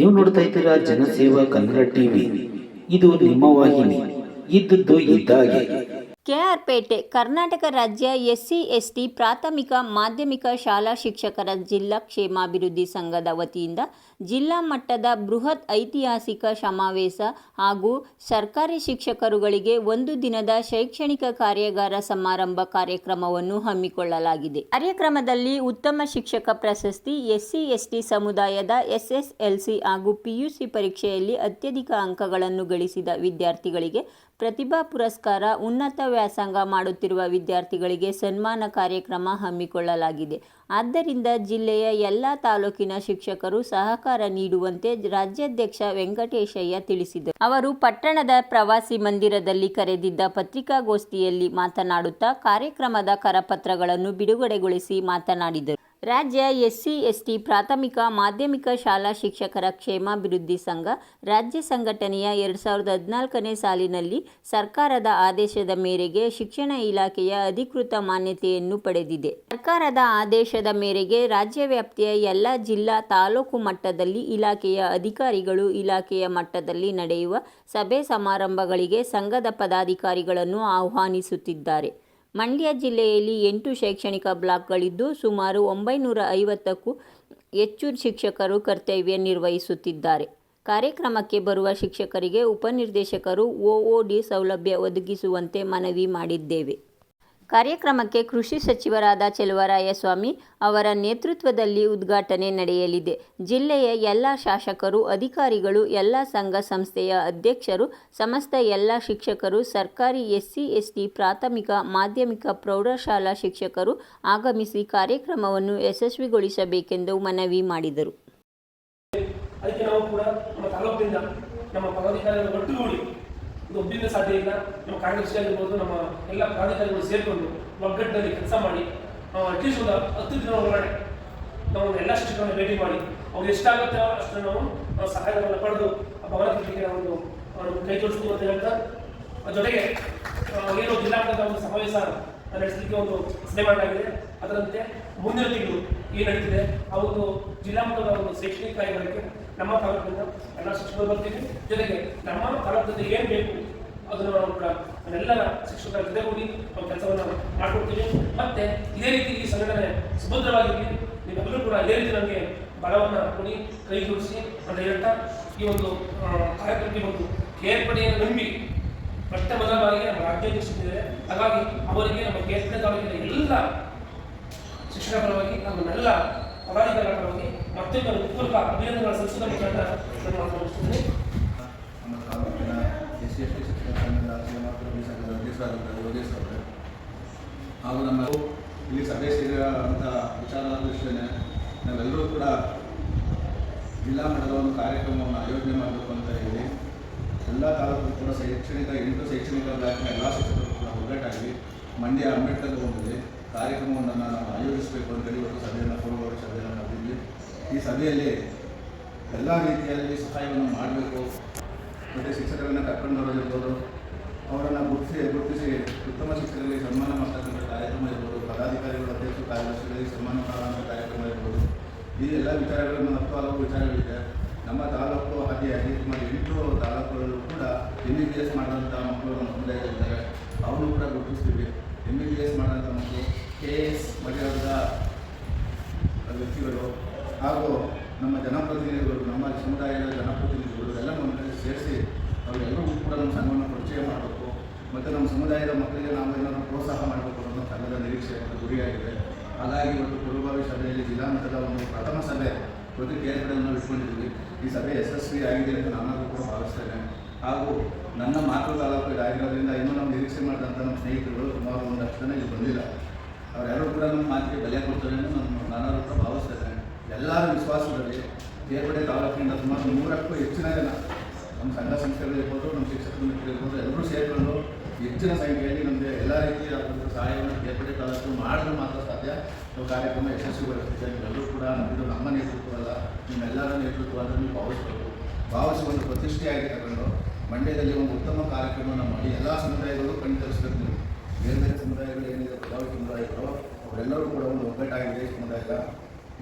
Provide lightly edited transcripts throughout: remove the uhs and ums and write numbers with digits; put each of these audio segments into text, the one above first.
ನೀವು ನೋಡ್ತಾ ಇದ್ದೀರಾ ಜನಸೇವಾ ಕನ್ನಡ ಟಿವಿ. ಇದು ನಿಮ್ಮ ವಾಹಿನಿ. ಇದ್ದದ್ದು ಇದ್ದಾಗೆ. ಕೆಆರ್ಪೇಟೆ ಕರ್ನಾಟಕ ರಾಜ್ಯ SC/ST ಪ್ರಾಥಮಿಕ ಮಾಧ್ಯಮಿಕ ಶಾಲಾ ಶಿಕ್ಷಕರ ಜಿಲ್ಲಾ ಕ್ಷೇಮಾಭಿವೃದ್ಧಿ ಸಂಘದ ವತಿಯಿಂದ ಜಿಲ್ಲಾ ಮಟ್ಟದ ಬೃಹತ್ ಐತಿಹಾಸಿಕ ಸಮಾವೇಶ ಹಾಗೂ ಸರ್ಕಾರಿ ಶಿಕ್ಷಕರುಗಳಿಗೆ ಒಂದು ದಿನದ ಶೈಕ್ಷಣಿಕ ಕಾರ್ಯಾಗಾರ ಸಮಾರಂಭ ಕಾರ್ಯಕ್ರಮವನ್ನು ಹಮ್ಮಿಕೊಳ್ಳಲಾಗಿದೆ. ಕಾರ್ಯಕ್ರಮದಲ್ಲಿ ಉತ್ತಮ ಶಿಕ್ಷಕ ಪ್ರಶಸ್ತಿ, SC/ST ಸಮುದಾಯದ SSLC ಹಾಗೂ PUC ಪರೀಕ್ಷೆಯಲ್ಲಿ ಅತ್ಯಧಿಕ ಅಂಕಗಳನ್ನು ಗಳಿಸಿದ ವಿದ್ಯಾರ್ಥಿಗಳಿಗೆ ಪ್ರತಿಭಾ ಪುರಸ್ಕಾರ, ಉನ್ನತ ವ್ಯಾಸಂಗ ಮಾಡುತ್ತಿರುವ ವಿದ್ಯಾರ್ಥಿಗಳಿಗೆ ಸನ್ಮಾನ ಕಾರ್ಯಕ್ರಮ ಹಮ್ಮಿಕೊಳ್ಳಲಾಗಿದೆ. ಆದ್ದರಿಂದ ಜಿಲ್ಲೆಯ ಎಲ್ಲ ತಾಲೂಕಿನ ಶಿಕ್ಷಕರು ಸಹಕಾರ ನೀಡುವಂತೆ ರಾಜ್ಯಾಧ್ಯಕ್ಷ ವೆಂಕಟೇಶಯ್ಯ ತಿಳಿಸಿದರು. ಅವರು ಪಟ್ಟಣದ ಪ್ರವಾಸಿ ಮಂದಿರದಲ್ಲಿ ಕರೆದಿದ್ದ ಪತ್ರಿಕಾಗೋಷ್ಠಿಯಲ್ಲಿ ಮಾತನಾಡುತ್ತಾ ಕಾರ್ಯಕ್ರಮದ ಕರಪತ್ರಗಳನ್ನು ಬಿಡುಗಡೆಗೊಳಿಸಿ ಮಾತನಾಡಿದರು. ರಾಜ್ಯ SC/ST ಪ್ರಾಥಮಿಕ ಮಾಧ್ಯಮಿಕ ಶಾಲಾ ಶಿಕ್ಷಕರ ಕ್ಷೇಮಾಭಿವೃದ್ಧಿ ಸಂಘ ರಾಜ್ಯ ಸಂಘಟನೆಯ 2014ನೇ ಸಾಲಿನಲ್ಲಿ ಸರ್ಕಾರದ ಆದೇಶದ ಮೇರೆಗೆ ಶಿಕ್ಷಣ ಇಲಾಖೆಯ ಅಧಿಕೃತ ಮಾನ್ಯತೆಯನ್ನು ಪಡೆದಿದೆ. ಸರ್ಕಾರದ ಆದೇಶದ ಮೇರೆಗೆ ರಾಜ್ಯ ವ್ಯಾಪ್ತಿಯ ಎಲ್ಲ ಜಿಲ್ಲಾ, ತಾಲೂಕು ಮಟ್ಟದಲ್ಲಿ ಇಲಾಖೆಯ ಅಧಿಕಾರಿಗಳು ಇಲಾಖೆಯ ಮಟ್ಟದಲ್ಲಿ ನಡೆಯುವ ಸಭೆ ಸಮಾರಂಭಗಳಿಗೆ ಸಂಘದ ಪದಾಧಿಕಾರಿಗಳನ್ನು ಆಹ್ವಾನಿಸುತ್ತಿದ್ದಾರೆ. ಮಂಡ್ಯ ಜಿಲ್ಲೆಯಲ್ಲಿ 8 ಶೈಕ್ಷಣಿಕ ಬ್ಲಾಕ್ಗಳಿದ್ದು ಸುಮಾರು 950ಕ್ಕೂ ಹೆಚ್ಚು ಶಿಕ್ಷಕರು ಕರ್ತವ್ಯ ನಿರ್ವಹಿಸುತ್ತಿದ್ದಾರೆ. ಕಾರ್ಯಕ್ರಮಕ್ಕೆ ಬರುವ ಶಿಕ್ಷಕರಿಗೆ ಉಪನಿರ್ದೇಶಕರು OOD ಸೌಲಭ್ಯ ಒದಗಿಸುವಂತೆ ಮನವಿ ಮಾಡಿದ್ದೇವೆ. ಕಾರ್ಯಕ್ರಮಕ್ಕೆ ಕೃಷಿ ಸಚಿವರಾದ ಚೆಲುವರಾಯಸ್ವಾಮಿ ಅವರ ನೇತೃತ್ವದಲ್ಲಿ ಉದ್ಘಾಟನೆ ನಡೆಯಲಿದೆ. ಜಿಲ್ಲೆಯ ಎಲ್ಲ ಶಾಸಕರು, ಅಧಿಕಾರಿಗಳು, ಎಲ್ಲ ಸಂಘ ಸಂಸ್ಥೆಯ ಅಧ್ಯಕ್ಷರು, ಸಮಸ್ತ ಎಲ್ಲ ಶಿಕ್ಷಕರು, ಸರ್ಕಾರಿ SC/ST ಪ್ರಾಥಮಿಕ ಮಾಧ್ಯಮಿಕ ಪ್ರೌಢಶಾಲಾ ಶಿಕ್ಷಕರು ಆಗಮಿಸಿ ಕಾರ್ಯಕ್ರಮವನ್ನು ಯಶಸ್ವಿಗೊಳಿಸಬೇಕೆಂದು ಮನವಿ ಮಾಡಿದರು. ಅದಕ್ಕೆ ನಾವು ಕೂಡ ನಮ್ಮ ತಾಲೂಕಿನಿಂದ ನಮ್ಮ ಪದಾಧಿಕಾರಿಗಳು ಒಟ್ಟುಗೂಡಿ ಇದು ಒಬ್ಬಿಂದ ಸಾಧ್ಯ ಇಲ್ಲ. ನಮ್ಮ ಕಾರ್ಯದರ್ಶಿ ಆಗಿರ್ಬೋದು, ನಮ್ಮ ಎಲ್ಲ ಪದಾಧಿಕಾರಿಗಳು ಸೇರಿಕೊಂಡು ಒಗ್ಗಟ್ಟಿನಲ್ಲಿ ಕೆಲಸ ಮಾಡಿ ಅಟ್ಲೀಸ್ಟ್ ಒಂದು 10 ದಿನ ಒಳಗಡೆ ನಾವು ಎಲ್ಲ ಶಿಕ್ಷಕರನ್ನು ಭೇಟಿ ಮಾಡಿ ಅವ್ರು ಎಷ್ಟಾಗುತ್ತೆ ಅಷ್ಟು ನಾವು ಸಹಾಯವನ್ನು ಪಡೆದು ಭವನ ಕಟ್ಟಲಿಕ್ಕೆ ನಾವು ಕೈ ಜೋಡಿಸ್ತೀವಿ ಅಂತ ಹೇಳ್ತಾ, ಜೊತೆಗೆ ಏನು ಜಿಲ್ಲಾ ಮಟ್ಟದ ಒಂದು ಸಮಾವೇಶ ನಡೆಸಲಿಕ್ಕೆ ಒಂದು ಸಭೆ ಮಾಡಲಾಗಿದೆ. ಅದರಂತೆ ಮುಂದಿನ ತಿಂಗಳು ಏನು ನಡೀತಿದೆ ಆ ಒಂದು ಜಿಲ್ಲಾ ಮಟ್ಟದ ಒಂದು ಶೈಕ್ಷಣಿಕ ಕಾರ್ಯಕ್ರಮಕ್ಕೆ ನಮ್ಮ ತಾಲೂಕಿನಿಂದ ಎಲ್ಲ ಶಿಕ್ಷಕರು ಬರ್ತೀವಿ. ಜೊತೆಗೆ ನಮ್ಮ ತಾಲೂಕಿನಿಂದ ಏನು ಬೇಕು ಅದನ್ನು ನಾವು ಕೂಡ ನಮ್ಮೆಲ್ಲರ ಶಿಕ್ಷಕರ ಜೊತೆಗೂಡಿ ನಾವು ಕೆಲಸವನ್ನು ಮಾಡಿಕೊಡ್ತೀವಿ. ಮತ್ತೆ ಇದೇ ರೀತಿ ಈ ಸಂಘಟನೆ ಸುಭದ್ರವಾಗಿರಲಿ, ನೀವೆಲ್ಲರೂ ಕೂಡ ಇದೇ ರೀತಿ ನಮಗೆ ಬಲವನ್ನು ಕೊಡಿ, ಕೈ ಜೋಡಿಸಿ ಅಂತ ಹೇಳ್ತಾ ಈ ಒಂದು ಕಾರ್ಯಕ್ರಮಕ್ಕೆ ಒಂದು ಏರ್ಪಡೆಯನ್ನು ನಂಬಿ ಮೊಟ್ಟ ಮೊದಲ ಬಾರಿಗೆ ನಮ್ಮ ರಾಜ್ಯಾಧ್ಯಕ್ಷರಿದ್ದಾರೆ. ಹಾಗಾಗಿ ಅವರಿಗೆ ನಮ್ಮ ಕೇಂದ್ರ ತಾಲೂಕಿನ ಎಲ್ಲ ಶಿಕ್ಷಣ ಪರವಾಗಿ ನಮ್ಮೆಲ್ಲ ಪದಾಧಿಕಾರಿಗಳ ಪರವಾಗಿ ಮತ್ತೊಂದು ಪೂರ್ವಕ ಅಭಿನಂದನೆಗಳ ಸಲ್ಲಿಸುವ ಮುಖಾಂತರ ನಾನು ಮಾತನಾಡುತ್ತಿದ್ದೇನೆ. ನಮ್ಮ ತಾಲೂಕಿನ SC/ST ಶಿಕ್ಷಣ ಸಂಘದ ಕ್ಷೇಮಾಭಿವೃದ್ಧಿ ಸಂಘದ ಅಧ್ಯಕ್ಷರಾಗಿದ್ದಾರೆ ಯೋಗೇಶ್ ಅವರು ಹಾಗೂ ನಮ್ಮ ಇಲ್ಲಿ ಸಭೆ ಸೇರಿರುವಂಥ ವಿಚಾರದ ದೃಷ್ಟಿಯೇ ನಾವೆಲ್ಲರೂ ಕೂಡ ಜಿಲ್ಲಾ ಮಟ್ಟದ ಒಂದು ಕಾರ್ಯಕ್ರಮವನ್ನು ಆಯೋಜನೆ ಮಾಡಬೇಕು ಅಂತ ಹೇಳಿ ಎಲ್ಲ ತಾಲೂಕು ಕೂಡ 8 ಶೈಕ್ಷಣಿಕ ಬ್ಲಾಕ್ನ ಎಲ್ಲ ಶಿಕ್ಷಕರು ಕೂಡ ಒಗ್ಗಟ್ಟಾಗಿ ಮಂಡ್ಯ ಅಂಬೇಡ್ಕರ್ ಭವನದಲ್ಲಿ ಕಾರ್ಯಕ್ರಮವನ್ನು ನಾವು ಆಯೋಜಿಸಬೇಕು ಅಂತೇಳಿ ಇವತ್ತು ಸಭೆಯನ್ನು ಪೂರ್ವಭಾವಿ ಸಭೆಯನ್ನು ನಡೆದಿದ್ವಿ. ಈ ಸಭೆಯಲ್ಲಿ ಎಲ್ಲ ರೀತಿಯಲ್ಲಿ ಸಹಾಯವನ್ನು ಮಾಡಬೇಕು, ಮತ್ತು ಶಿಕ್ಷಕರನ್ನು ಕರ್ಕೊಂಡು ಬರೋದಿರ್ಬೋದು, ಅವರನ್ನು ಗುರುತಿಸಿ ಉತ್ತಮ ಶಿಕ್ಷಕರಿಗೆ ಸನ್ಮಾನ ಮಾಡ್ತಕ್ಕಂಥ ಕಾರ್ಯಕ್ರಮ ಇರ್ಬೋದು, ಪದಾಧಿಕಾರಿಗಳ ಅಧ್ಯಕ್ಷ ಕಾರ್ಯದರ್ಶಿಗಳಿಗೆ ಸನ್ಮಾನ ಮಾಡುವಂಥ ಕಾರ್ಯಕ್ರಮ ಇರ್ಬೋದು. ಈ ಎಲ್ಲ ವಿಚಾರಗಳನ್ನು ಮತ್ತು ಹಲವು ವಿಚಾರಗಳಿದೆ. ನಮ್ಮ ತಾಲೂಕು ಹಾಗೆಯಾಗಿ ಸುಮಾರು 8 ತಾಲೂಕುಗಳಲ್ಲೂ ಕೂಡ MBBS ಮಾಡಿದಂಥ ಮಕ್ಕಳು ನಮ್ಮ ಸಮುದಾಯದಲ್ಲಿದ್ದಾರೆ. ಅವನು ಕೂಡ ಗುರುತಿಸ್ತೀವಿ. MBBS ಮಾಡಿದಂಥ ಮಕ್ಕಳು, KS ಮಾಡಿರೋಂಥ ವ್ಯಕ್ತಿಗಳು ಹಾಗೂ ನಮ್ಮ ಜನಪ್ರತಿನಿಧಿಗಳು, ನಮ್ಮ ಸಮುದಾಯದ ಜನಪ್ರತಿನಿಧಿಗಳು ಎಲ್ಲ ನಮ್ಮ ಕಡೆ ಸೇರಿಸಿ ಅವರೆಲ್ಲರೂ ಕೂಡ ನಮ್ಮ ಸಂಘವನ್ನು ಪರಿಚಯ ಮಾಡಬೇಕು ಮತ್ತು ನಮ್ಮ ಸಮುದಾಯದ ಮಕ್ಕಳಿಗೆ ನಾವು ಏನಾದರೂ ಪ್ರೋತ್ಸಾಹ ಮಾಡಬೇಕು ಅನ್ನೋ ಸಂಘದ ನಿರೀಕ್ಷೆ ಮತ್ತು ಗುರಿಯಾಗಿದೆ. ಹಾಗಾಗಿ ಇವತ್ತು ಪೂರ್ವಭಾವಿ ಸಭೆಯಲ್ಲಿ ಜಿಲ್ಲಾ ಮಟ್ಟದ ಒಂದು ಪ್ರಥಮ ಸಭೆ ಪ್ರತಿ ಕೇಂದ್ರಗಳನ್ನು ಇಟ್ಕೊಂಡಿದ್ದೀವಿ. ಈ ಸಭೆ ಯಶಸ್ವಿ ಆಗಿದೆ ಅಂತ ನಾನು ಕೂಡ ಭಾವಿಸ್ತೇನೆ. ಹಾಗೂ ನನ್ನ ಮಾತೃ ತಾಲೂಕು ಇದಾಗಿರೋದ್ರಿಂದ ಇನ್ನೂ ನಾವು ನಿರೀಕ್ಷೆ ಮಾಡಿದಂಥ ನಮ್ಮ ಸ್ನೇಹಿತರು ಸುಮಾರು 1 ಜನ ಇಲ್ಲಿ ಬಂದಿಲ್ಲ. ಅವರೆಲ್ಲರೂ ಕೂಡ ನಮ್ಮ ಮಾತಿಗೆ ಬೆಲೆ ಕೊಡ್ತಾರೆ ಅಂತ ನಾನು ಕೂಡ ಭಾವಿಸ್ತೇನೆ. ಎಲ್ಲರ ವಿಶ್ವಾಸದಲ್ಲಿ ಕೇರ್ಪಡೆ ತಾಲೂಕಿನಿಂದ ಸುಮಾರು 100ಕ್ಕೂ ಹೆಚ್ಚಿನ ಜನ ನಮ್ಮ ಸಂಘ ಸಂಸ್ಥೆಗಳಿರ್ಬೋದು, ನಮ್ಮ ಶಿಕ್ಷಕರು ಮಿತ್ರರಿರ್ಬೋದು, ಎಲ್ಲರೂ ಸೇರಿಕೊಂಡು ಹೆಚ್ಚಿನ ಸಂಖ್ಯೆಯಲ್ಲಿ ನಮಗೆ ಎಲ್ಲ ರೀತಿಯ ಸಹಾಯವನ್ನು ಕೇರ್ಪಡೆ ತಾಲೂಕು ಮಾಡಿದ್ರೆ ಮಾತ್ರ ಸಾಧ್ಯ ನಾವು ಕಾರ್ಯಕ್ರಮ ಯಶಸ್ವಿಗೊಳಿಸ್ತಿದ್ದೇವೆ. ಎಲ್ಲರೂ ಕೂಡ ಇದು ನಮ್ಮ ನೇತೃತ್ವ ಅಲ್ಲ, ನಿಮ್ಮೆಲ್ಲರ ನೇತೃತ್ವ ಅದನ್ನು ಭಾವಿಸಿ ಒಂದು ಪ್ರತಿಷ್ಠೆಯಾಗಿ ತಗೊಂಡು ಮಂಡ್ಯದಲ್ಲಿ ಒಂದು ಉತ್ತಮ ಕಾರ್ಯಕ್ರಮವನ್ನು ಮಾಡಿ ಎಲ್ಲ ಸಮುದಾಯಗಳು ಕಣ್ತರಿಸಬೇಕು. ನೀವು ಬೇರೆ ಬೇರೆ ಸಮುದಾಯಗಳು ಏನಿದೆ, ಪ್ರಭಾವಿ ಸಮುದಾಯಗಳು ಅವರೆಲ್ಲರೂ ಕೂಡ ಒಂದು ಒಗ್ಗಟ್ಟಾಗಿದೆ ಸಮುದಾಯದ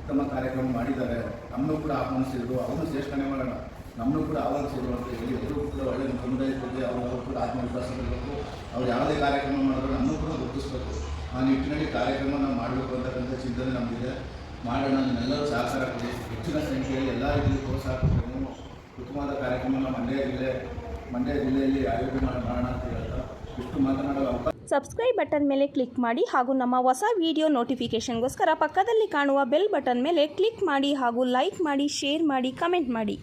ಉತ್ತಮ ಕಾರ್ಯಕ್ರಮ ಮಾಡಿದ್ದಾರೆ. ನಮ್ಮನ್ನು ಕೂಡ ಆಹ್ವಾನಿಸಿದ್ರು, ಅವನು ಶ್ರೇಷ್ಠನೇ ಮಾಡೋಣ, ನಮ್ಮನ್ನು ಕೂಡ ಆಹ್ವಾನಿಸಿದ್ರು ಅಂತ ಹೇಳಿ ಎಲ್ಲರೂ ಕೂಡ ಒಳ್ಳೆ ನಮ್ಮ ಸಮುದಾಯದ ಬಗ್ಗೆ ಅವರು ಕೂಡ ಆತ್ಮವಿಶ್ವಾಸ ಬರಬೇಕು. ಅವ್ರು ಯಾವುದೇ ಕಾರ್ಯಕ್ರಮ ಮಾಡಿದ್ರು ನಮ್ಮನ್ನು ಕೂಡ ಗುರುತಿಸಬೇಕು. ಆ ನಿಟ್ಟಿನಲ್ಲಿ ಕಾರ್ಯಕ್ರಮ ನಾವು ಮಾಡಬೇಕು ಅಂತಕ್ಕಂಥ ಚಿಂತನೆ ನಮಗಿದೆ. ಮಾಡೋಣ, ನಿಮ್ಮೆಲ್ಲರೂ ಸಹಕಾರ ಕೊಡಿ. ಹೆಚ್ಚಿನ ಸಂಖ್ಯೆಯಲ್ಲಿ ಎಲ್ಲ ರೀತಿಯಲ್ಲಿ ಪ್ರೋತ್ಸಾಹ ಕೊಟ್ಟು ಉತ್ತಮವಾದ ಕಾರ್ಯಕ್ರಮನ ಮಂಡ್ಯ ಜಿಲ್ಲೆಯಲ್ಲಿ ಆಯೋಜನೆ ಮಾಡೋಣ ಅಂತ ಹೇಳ್ತಾ ಇಷ್ಟು ಮಾತನಾಡಲು ಅವಕಾಶ. ಸಬ್ಸ್ಕ್ರೈಬ್ ಬಟನ್ ಮೇಲೆ ಕ್ಲಿಕ್ ಮಾಡಿ ಹಾಗೂ ನಮ್ಮ ಹೊಸ ವಿಡಿಯೋ ನೋಟಿಫಿಕೇಷನ್ಗೋಸ್ಕರ ಪಕ್ಕದಲ್ಲಿ ಕಾಣುವ ಬೆಲ್ ಬಟನ್ ಮೇಲೆ ಕ್ಲಿಕ್ ಮಾಡಿ ಹಾಗೂ ಲೈಕ್ ಮಾಡಿ, ಶೇರ್ ಮಾಡಿ, ಕಮೆಂಟ್ ಮಾಡಿ.